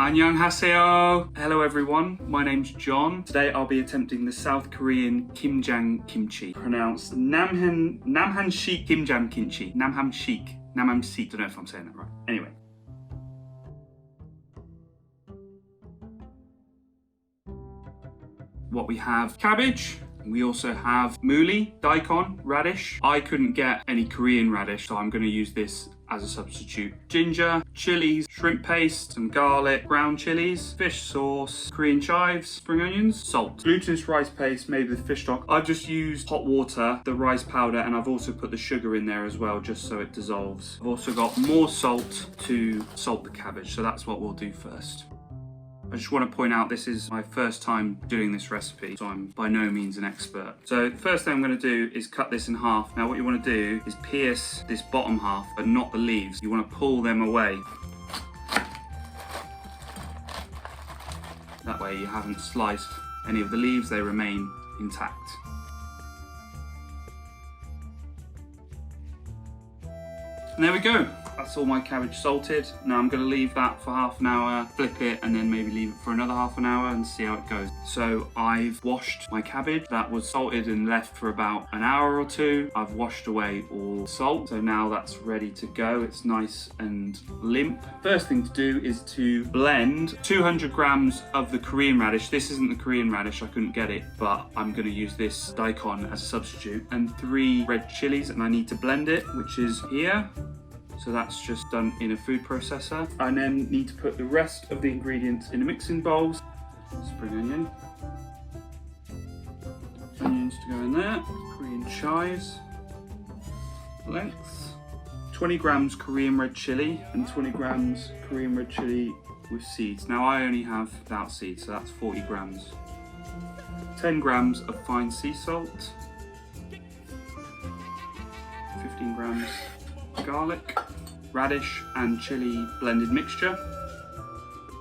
Annyeonghaseyo! Hello everyone, my name's John. Today I'll be attempting the South Korean Kimjang Kimchi, pronounced Namhanshik Kimjang Kimchi. Namhanshik, don't know if I'm saying that right. Anyway. What we have: cabbage. We also have mooli, daikon, radish. I couldn't get any Korean radish, so I'm going to use this as a substitute. Ginger, chilies, shrimp paste, some garlic, ground chilies, fish sauce, Korean chives, spring onions, salt. Glutinous rice paste made with fish stock. I've just used hot water, the rice powder, and I've also put the sugar in there as well, just so it dissolves. I've also got more salt to salt the cabbage, so that's what we'll do first. I just want to point out this is my first time doing this recipe, so I'm by no means an expert. So the first thing I'm going to do is cut this in half. Now what you want to do is pierce this bottom half, but not the leaves. You want to pull them away. That way you haven't sliced any of the leaves, they remain intact. And there we go. That's all my cabbage salted. Now I'm going to leave that for half an hour, flip it, and then maybe leave it for another half an hour and see how it goes. So I've washed my cabbage. That was salted and left for about an hour or two. I've washed away all salt. So now that's ready to go. It's nice and limp. First thing to do is to blend 200 grams of the Korean radish. This isn't the Korean radish, I couldn't get it, but I'm going to use this daikon as a substitute. And 3 red chilies, and I need to blend it, which is here. So that's just done in a food processor. I then need to put the rest of the ingredients in a mixing bowl. Spring onion. Onions to go in there. Korean chives. Length. 20 grams Korean red chili and 20 grams Korean red chili with seeds. Now I only have without seeds, so that's 40 grams. 10 grams of fine sea salt. 15 grams garlic, radish and chili blended mixture,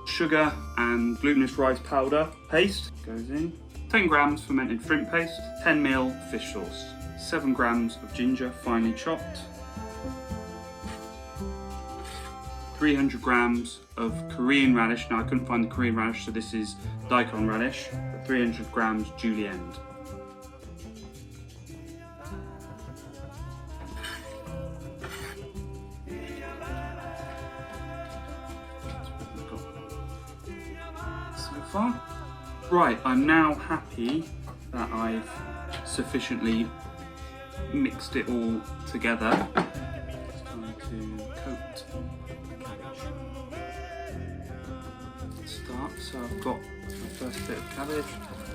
sugar and glutinous rice powder paste goes in, 10 grams fermented shrimp paste, 10 ml fish sauce, 7 grams of ginger finely chopped, 300 grams of Korean radish. Now I couldn't find the Korean radish, so this is daikon radish, but 300 grams julienne. Far. Right, I'm now happy that I've sufficiently mixed it all together. It's time to coat the cabbage. Start, so I've got my first bit of cabbage.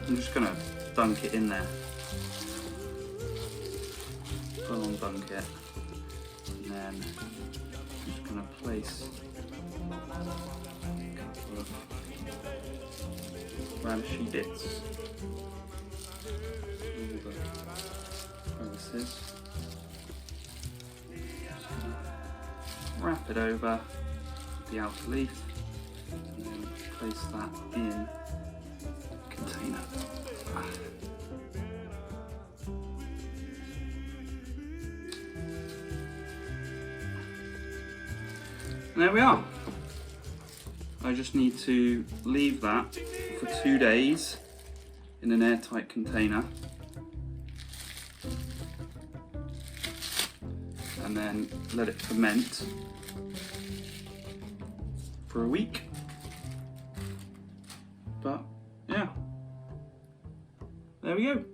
I'm just going to dunk it in there. Full on dunk it. And then I'm just going to place a couple of radishy bits all the crevices. Wrap it over the outer leaf and then place that in the container. And there we are. I just need to leave that for 2 days in an airtight container and then let it ferment for a week. But yeah, there we go.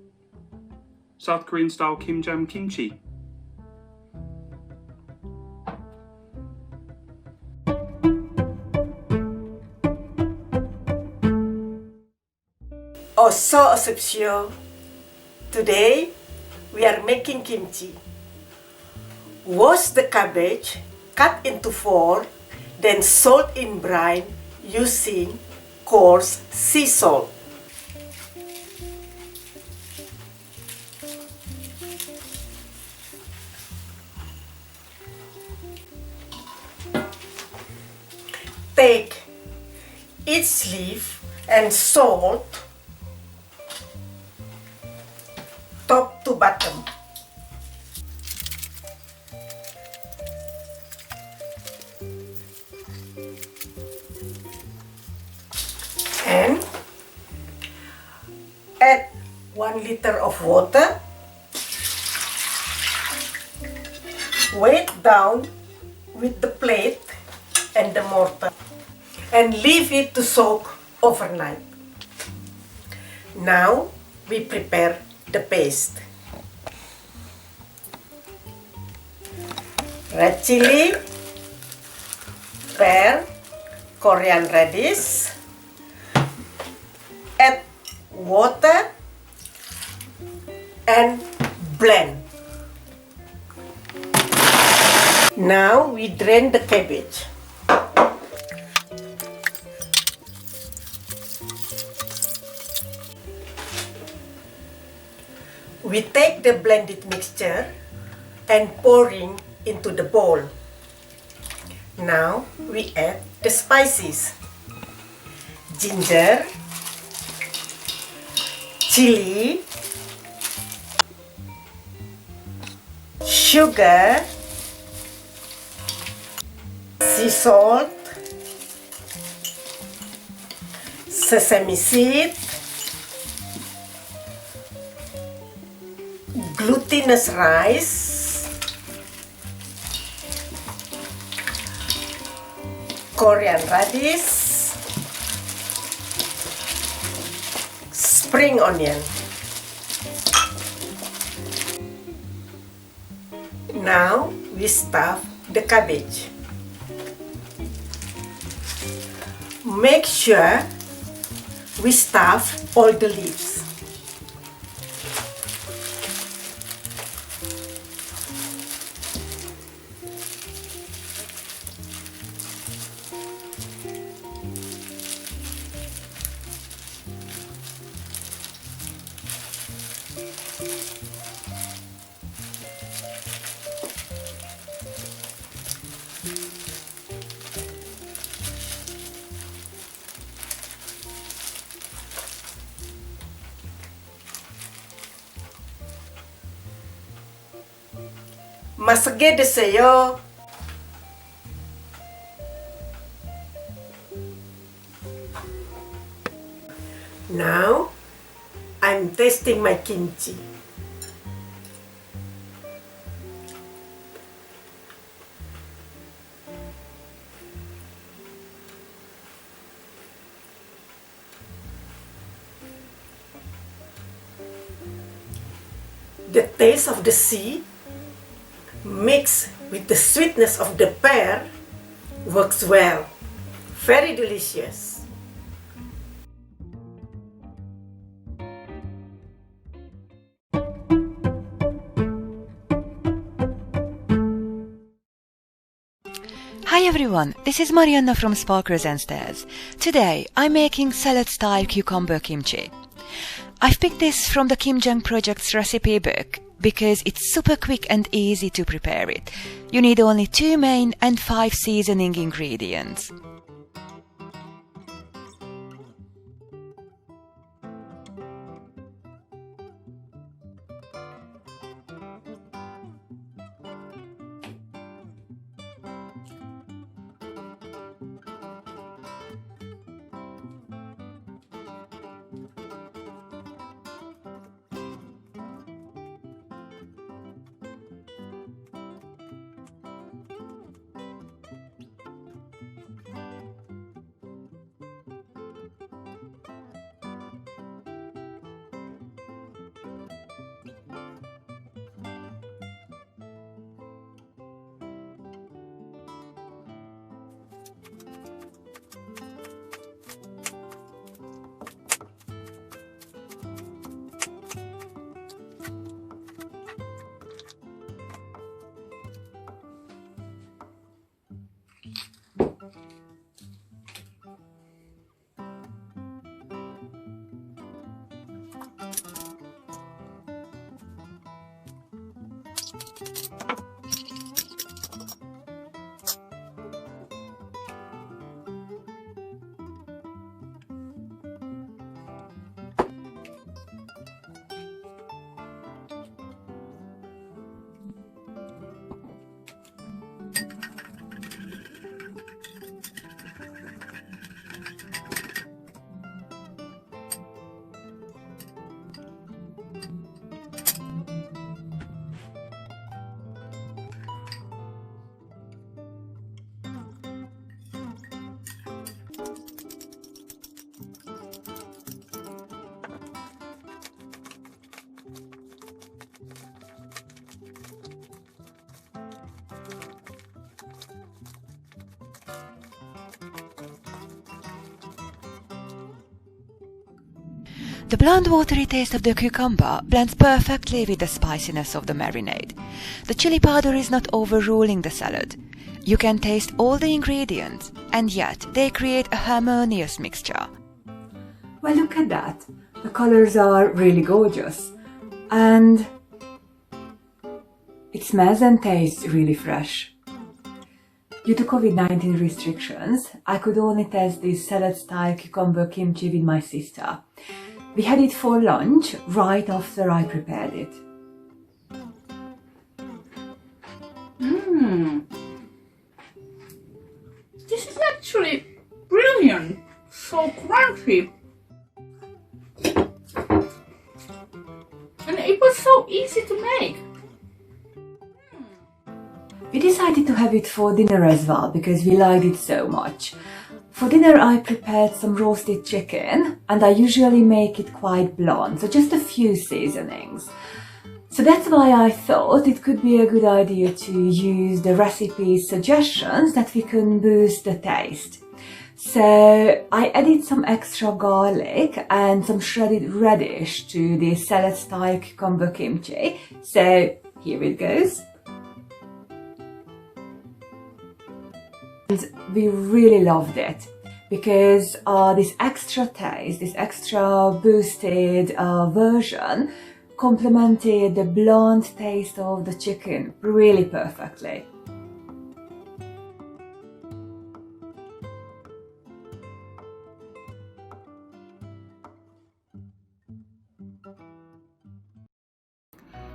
South Korean style Kimjang Kimchi. 어서 오십시오. Today we are making kimchi. Wash the cabbage, cut into 4, then salt in brine using coarse sea salt. Take each leaf and salt top to bottom. 1 liter of water. Weight down with the plate and the mortar and leave it to soak overnight. Now we prepare the paste. Red chili, pear, Korean radish, add water and blend. Now we drain the cabbage. We take the blended mixture and pouring into the bowl. Now we add the spices: ginger, chili, sugar, sea salt, sesame seed, glutinous rice, Korean radish, spring onion. Now we stuff the cabbage. Make sure we stuff all the leaves. 맛있게 드세요. Now I'm tasting my kimchi. The taste of the sea mixed with the sweetness of the pear works well. Very delicious. Hi everyone, this is Marianna from Sparkles and Stairs. Today I'm making salad-style cucumber kimchi. I've picked this from the Kimjang Project's recipe book because it's super quick and easy to prepare it. You need only 2 main and 5 seasoning ingredients. The blonde watery taste of the cucumber blends perfectly with the spiciness of the marinade. The chili powder is not overruling the salad. You can taste all the ingredients, and yet they create a harmonious mixture. Well, look at that. The colors are really gorgeous. And it smells and tastes really fresh. Due to COVID-19 restrictions, I could only test this salad-style cucumber kimchi with my sister. We had it for lunch right after I prepared it. This is actually brilliant! So crunchy! And it was so easy to make! We decided to have it for dinner as well because we liked it so much. For dinner I prepared some roasted chicken and I usually make it quite bland, so just a few seasonings. So that's why I thought it could be a good idea to use the recipe suggestions that we can boost the taste. So I added some extra garlic and some shredded radish to the salad style cucumber kimchi. So here it goes. And we really loved it because this extra taste, this extra boosted version complemented the bland taste of the chicken really perfectly.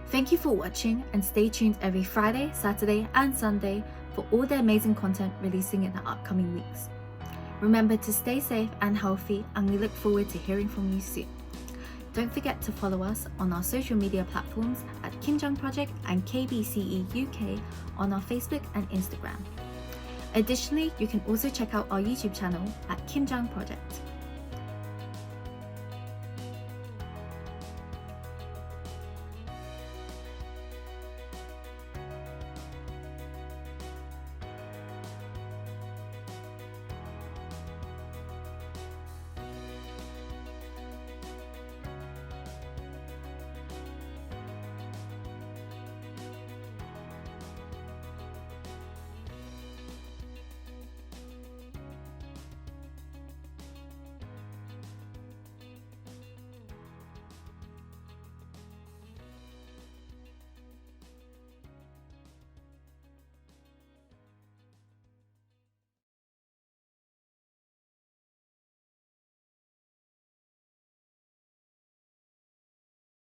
Thank you for watching and stay tuned every Friday, Saturday and Sunday for all the amazing content releasing in the upcoming weeks. Remember to stay safe and healthy, and we look forward to hearing from you soon. Don't forget to follow us on our social media platforms at Kimjang Project and KBCE UK on our Facebook and Instagram. Additionally, you can also check out our YouTube channel at Kimjang Project.